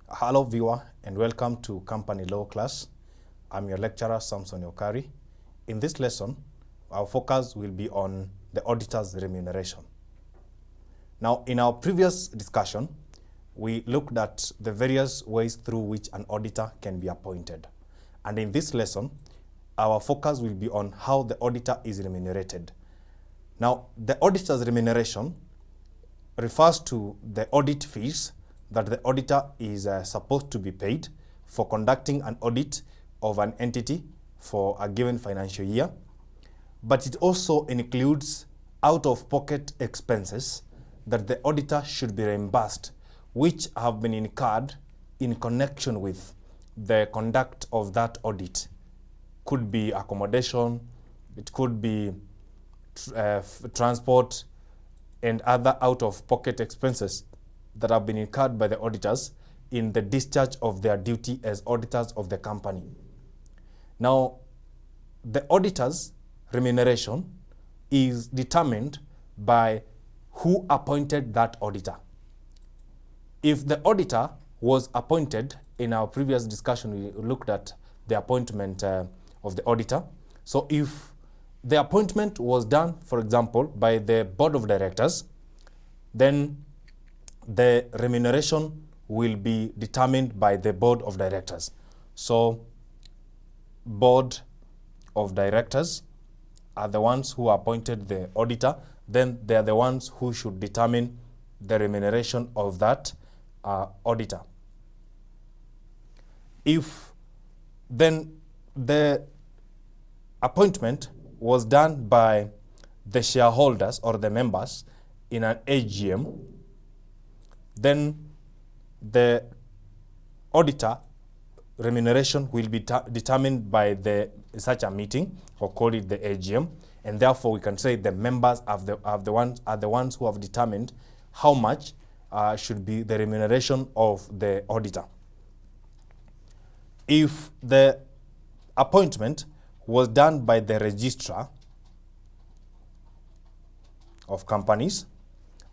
Hello viewer and welcome to Company Law class. I'm your lecturer Samson Yokari. In this lesson, our focus will be on the auditor's remuneration. Now, in our previous discussion, we looked at the various ways through which an auditor can be appointed. And in this lesson, our focus will be on how the auditor is remunerated. Now, the auditor's remuneration refers to the audit fees that the auditor is supposed to be paid for conducting an audit of an entity for a given financial year. But it also includes out-of-pocket expenses that the auditor should be reimbursed, which have been incurred in connection with the conduct of that audit. Could be accommodation, it could be transport, and other out-of-pocket expenses that have been incurred by the auditors in the discharge of their duty as auditors of the company. Now, the auditor's remuneration is determined by who appointed that auditor. If the auditor was appointed, in our previous discussion we looked at the appointment of the auditor. So if the appointment was done, for example, by the board of directors, then the remuneration will be determined by the board of directors. So board of directors are the ones who appointed the auditor. Then they are the ones who should determine the remuneration of that auditor. If then the appointment was done by the shareholders or the members in an AGM, then the auditor remuneration will be determined by such a meeting, or call it the AGM, and therefore we can say the members are the ones who have determined how much should be the remuneration of the auditor. If the appointment was done by the registrar of companies,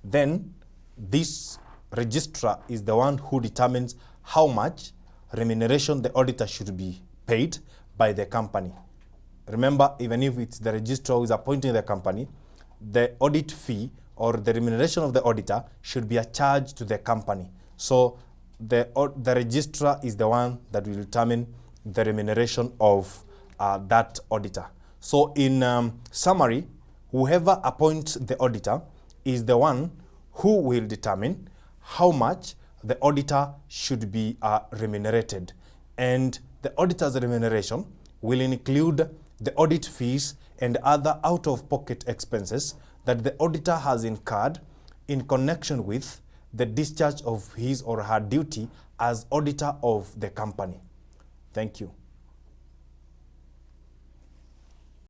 then this registrar is the one who determines how much remuneration the auditor should be paid by the company. Remember, even if it's the registrar who is appointing the company, the audit fee or the remuneration of the auditor should be a charge to the company. So the registrar is the one that will determine the remuneration of that auditor. So in summary, whoever appoints the auditor is the one who will determine how much the auditor should be remunerated. And the auditor's remuneration will include the audit fees and other out-of-pocket expenses that the auditor has incurred in connection with the discharge of his or her duty as auditor of the company. Thank you.